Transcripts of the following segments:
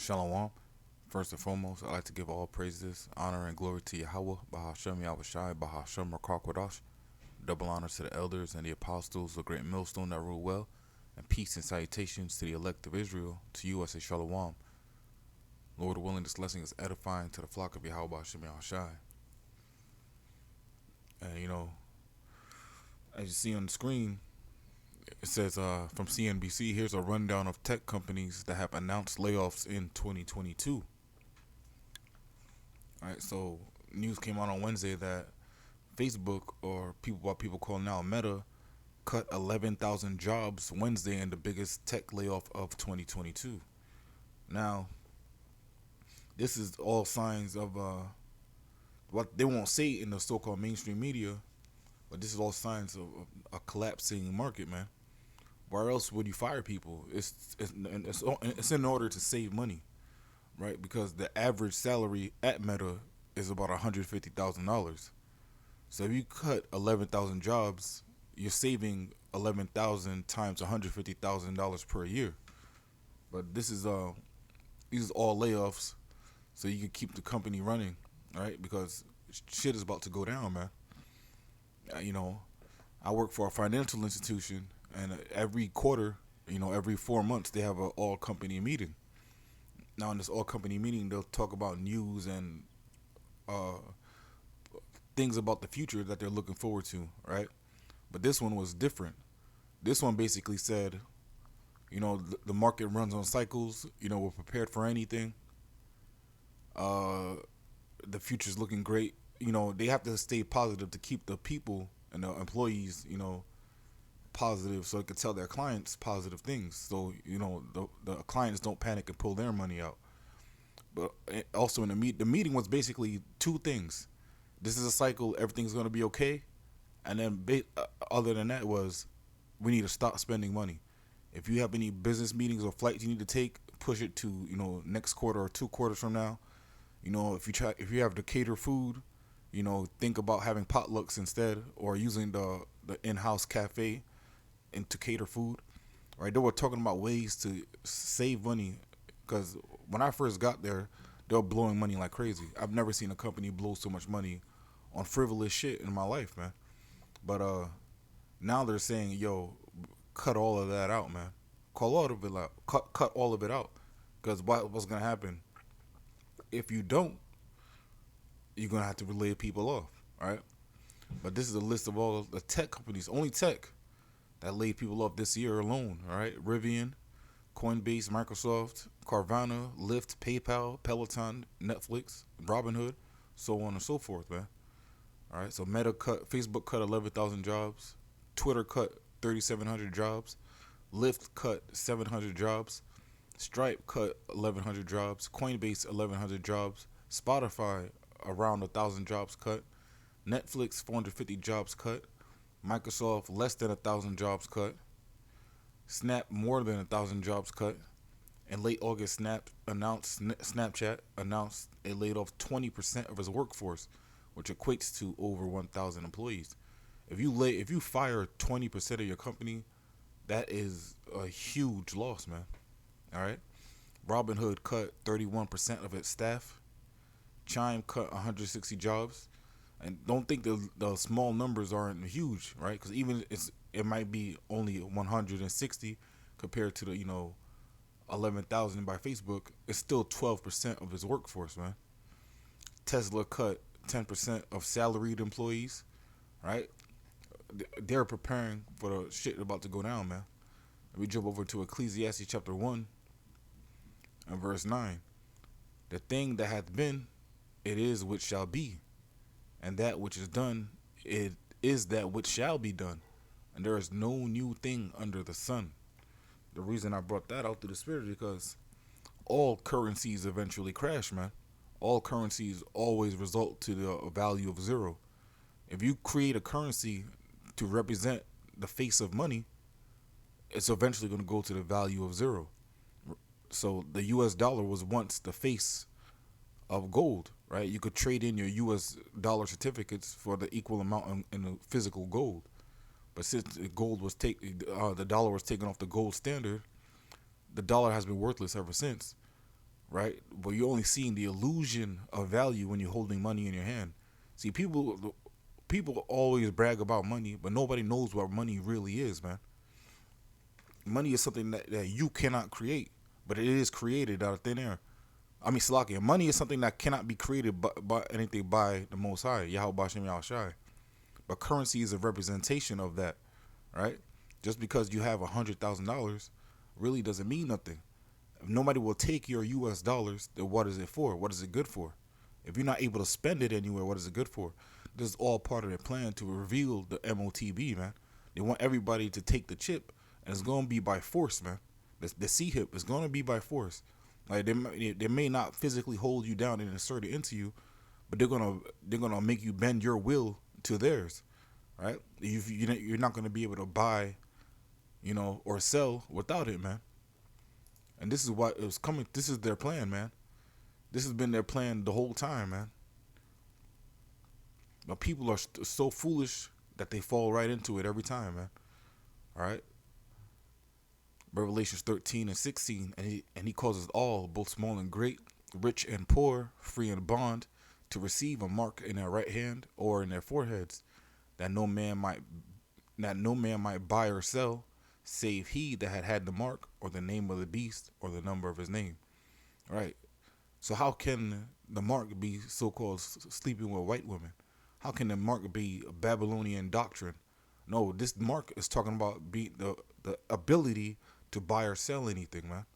Shalom. First and foremost, I'd like to give all praises, honor, and glory to Yahweh, Bahashem Yahushai, Bahashem Rakakwadosh. Double honor to the elders and the apostles, the great millstone that rule well, and peace and salutations to the elect of Israel. To you I say Shalom. Lord willing, this lesson is edifying to the flock of Yahweh, Bahashem Yahushai. And as you see on the screen, it says from CNBC, here's a rundown of tech companies that have announced layoffs in 2022. All right, so news came out on Wednesday that Facebook, or what people call now Meta, cut 11,000 jobs Wednesday in the biggest tech layoff of 2022. Now, this is all signs of what they won't say in the so-called mainstream media, but this is all signs of a collapsing market, man. Where else would you fire people? It's in order to save money, right? Because the average salary at Meta is about $150,000. So if you cut 11,000 jobs, you're saving 11,000 times $150,000 per year. But these is all layoffs, so you can keep the company running, right? Because shit is about to go down, man. I work for a financial institution, and every quarter, every 4 months, they have an all company meeting. Now in this all company meeting, they'll talk about news and uh, things about the future that they're looking forward to, right? But this one was different. This one basically said, the market runs on cycles. We're prepared for anything. The future's looking great. They have to stay positive to keep the people and the employees, positive, so they can tell their clients positive things. So the clients don't panic and pull their money out. But also in the meeting was basically two things. This is a cycle. Everything's gonna be okay. And then other than that was, we need to stop spending money. If you have any business meetings or flights you need to take, push it to next quarter or 2 quarters from now. If you have to cater food, think about having potlucks instead, or using the in-house cafe and to cater food. Right? They were talking about ways to save money, because when I first got there, they were blowing money like crazy. I've never seen a company blow so much money on frivolous shit in my life, man. But now they're saying, yo, cut all of that out, man. Call all of it out. Cut all of it out. Because what's gonna happen if you don't? You're gonna have to lay people off, all right? But this is a list of all the tech companies, only tech, that laid people off this year alone. All right, Rivian, Coinbase, Microsoft, Carvana, Lyft, PayPal, Peloton, Netflix, Robinhood, so on and so forth, man. All right, so Facebook cut 11,000 jobs, Twitter cut 3,700 jobs, Lyft cut 700 jobs, Stripe cut 1,100 jobs, Coinbase 1,100 jobs, Spotify around 1,000 jobs cut, Netflix 450 jobs cut, Microsoft less than 1,000 jobs cut, Snap more than 1,000 jobs cut. In late August, Snapchat announced it laid off 20% of its workforce, which equates to over 1,000 employees. If you fire 20% of your company, that is a huge loss, man. All right. Robinhood cut 31% of its staff. Chime cut 160 jobs. And don't think the small numbers aren't huge, right? Because even it might be only 160 compared to the 11,000 by Facebook. It's still 12% of its workforce, man. Tesla cut 10% of salaried employees, right? They're preparing for the shit about to go down, man. We jump over to Ecclesiastes chapter 1 and verse 9. The thing that hath been, it is which shall be, and that which is done, it is that which shall be done, and there is no new thing under the sun. The reason I brought that out to the spirit is because all currencies eventually crash, man. All currencies always result to the value of zero. If you create a currency to represent the face of money, it's eventually going to go to the value of zero. So the US dollar was once the face of gold, right? You could trade in your US dollar certificates for the equal amount in the physical gold. But since the dollar was taken off the gold standard, the dollar has been worthless ever since. right? But you're only seeing the illusion of value when you're holding money in your hand. See, people always brag about money, but nobody knows what money really is, man. Money is something that you cannot create, but it is created out of thin air. I mean, Salakia, money is something that cannot be created by anything by the Most High, Yahweh Bashem Yahushai. But currency is a representation of that, right? Just because you have $100,000 really doesn't mean nothing. If nobody will take your U.S. dollars, then what is it for? What is it good for? If you're not able to spend it anywhere, what is it good for? This is all part of their plan to reveal the MOTB, man. They want everybody to take the chip, and it's going to be by force, man. The C-hip is going to be by force. Like they may not physically hold you down and insert it into you, but they're gonna make you bend your will to theirs, right? You're not gonna be able to buy, or sell without it, man. And this is what it was coming. This is their plan, man. This has been their plan the whole time, man. But people are so foolish that they fall right into it every time, man. All right. Revelations 13 and 16, and he causes all, both small and great, rich and poor, free and bond, to receive a mark in their right hand or in their foreheads, that no man might buy or sell, save he that had the mark, or the name of the beast, or the number of his name. All right. So how can the mark be so-called sleeping with white women? How can the mark be a Babylonian doctrine? No, this mark is talking about the ability to buy or sell anything, man.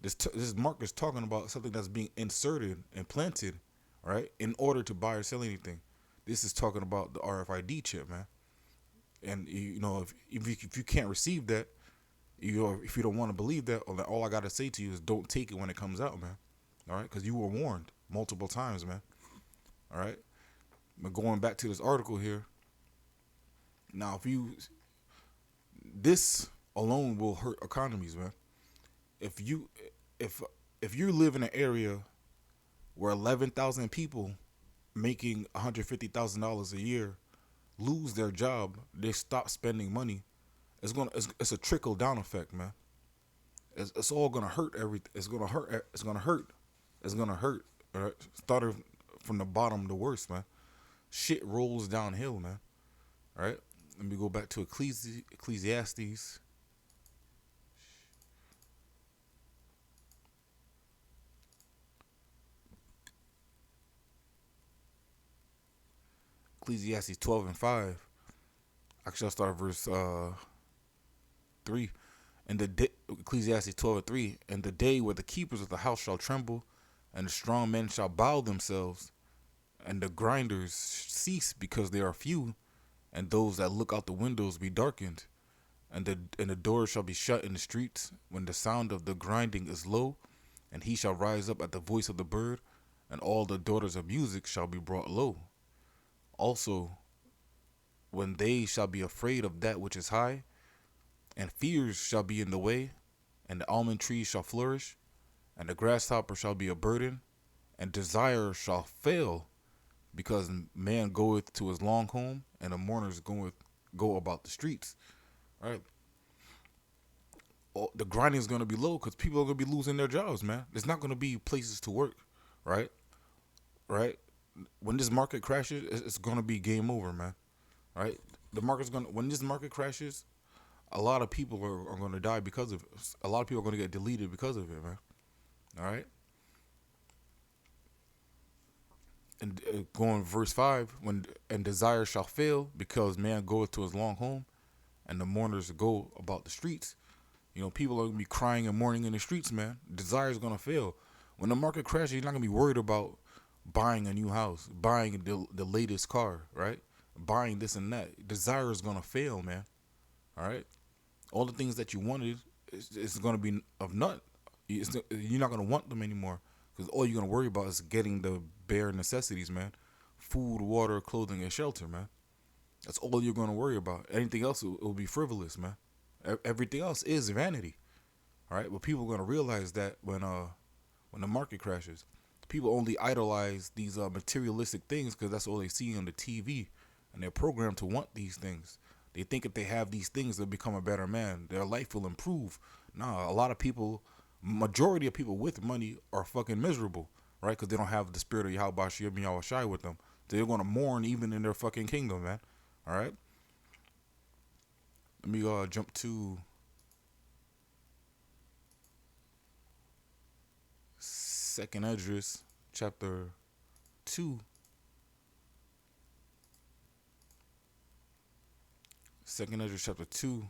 This mark is talking about something that's being inserted and planted, right, in order to buy or sell anything. This is talking about the RFID chip, man. And if you can't receive that, if you don't want to believe that, all I gotta say to you is don't take it when it comes out, man. All right, because you were warned multiple times, man. All right, but going back to this article here. Now, this alone will hurt economies, man. If you live in an area where 11,000 people making $150,000 a year lose their job, they stop spending money. It's a trickle down effect, man. It's all gonna hurt everything. It's gonna hurt. It's gonna hurt. It's gonna hurt. All right? Starting from the bottom, the worst, man. Shit rolls downhill, man. All right. Let me go back to Ecclesiastes. Ecclesiastes 12 and 5. Actually, I'll start at verse 3. And Ecclesiastes 12 and 3. And the day where the keepers of the house shall tremble, and the strong men shall bow themselves, and the grinders cease because they are few, and those that look out the windows be darkened, and the doors shall be shut in the streets, when the sound of the grinding is low, and he shall rise up at the voice of the bird, and all the daughters of music shall be brought low. Also, when they shall be afraid of that which is high, and fears shall be in the way, and the almond trees shall flourish, and the grasshopper shall be a burden, and desire shall fail, because man goeth to his long home, and the mourners go about the streets. All right. The grinding is going to be low because people are going to be losing their jobs, man. There's not going to be places to work, right? Right? When this market crashes, it's going to be game over, man. Right? When this market crashes, a lot of people are going to die because of it. A lot of people are going to get deleted because of it, man. All right? And going verse 5, and desire shall fail, because man goeth to his long home, and the mourners go about the streets. People are going to be crying and mourning in the streets, man. Desire is going to fail. When the market crashes, you're not going to be worried about buying a new house, buying the latest car, right? Buying this and that. Desire is going to fail, man. All right? All the things that you wanted, it's going to be of none. You're not going to want them anymore, because all you're going to worry about is getting the bare necessities, man. Food, water, clothing, and shelter, man. That's all you're going to worry about. Anything else, it will be frivolous, man. Everything else is vanity. All right? But people are going to realize that when the market crashes. People only idolize these materialistic things because that's all they see on the TV, and they're programmed to want these things. They think if they have these things, they'll become a better man. Their life will improve. Nah, a lot of people Majority of people with money are fucking miserable, right? Because they don't have the spirit of Yahweh Shai Yahweh Shai with them. They're gonna mourn even in their fucking kingdom, man. All right. Let me jump to Second Esdras, chapter 2. Second Esdras, chapter 2.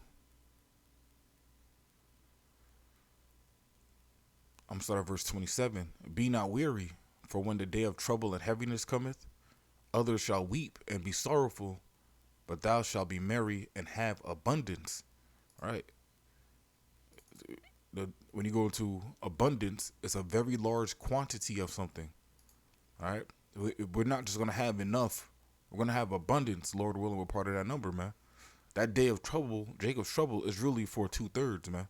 I'm starting at verse 27. Be not weary, for when the day of trouble and heaviness cometh, others shall weep and be sorrowful, but thou shalt be merry and have abundance. All right. When you go into abundance, it's a very large quantity of something. All right. We're not just gonna have enough. We're gonna have abundance. Lord willing, we're part of that number, man. That day of trouble, Jacob's trouble, is really for 2/3, man.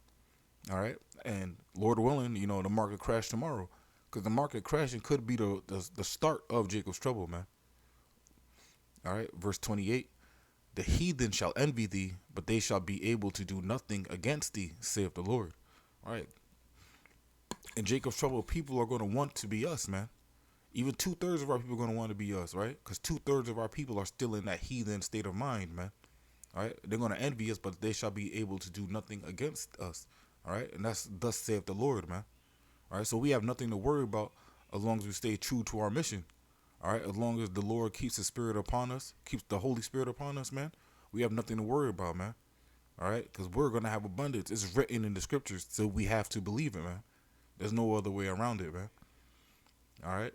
All right. And Lord willing, the market crash tomorrow, because the market crashing could be the start of Jacob's trouble, man. All right. Verse 28. The heathen shall envy thee, but they shall be able to do nothing against thee, saith the Lord. All right. In Jacob's trouble, people are going to want to be us, man. Even 2/3 of our people are going to want to be us, right? Because 2/3 of our people are still in that heathen state of mind, man. All right. They're going to envy us, but they shall be able to do nothing against us. All right. And that's thus saith the Lord, man. All right. So we have nothing to worry about as long as we stay true to our mission. All right. As long as the Lord keeps His Spirit upon us, keeps the Holy Spirit upon us, man, we have nothing to worry about, man. All right. Because we're going to have abundance. It's written in the scriptures, so we have to believe it, man. There's no other way around it, man. All right.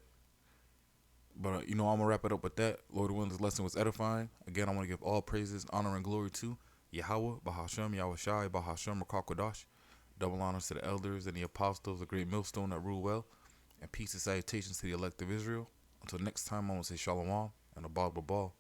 But, I'm going to wrap it up with that. Lord willing, this lesson was edifying. Again, I want to give all praises, honor, and glory to Yahweh, Bahashem, Yahweh Shai, Bahashem, Rakakwadash. Double honors to the elders and the apostles, the great millstone that rule well. And peace and salutations to the elect of Israel. Until next time, I want to say shalom and a ball.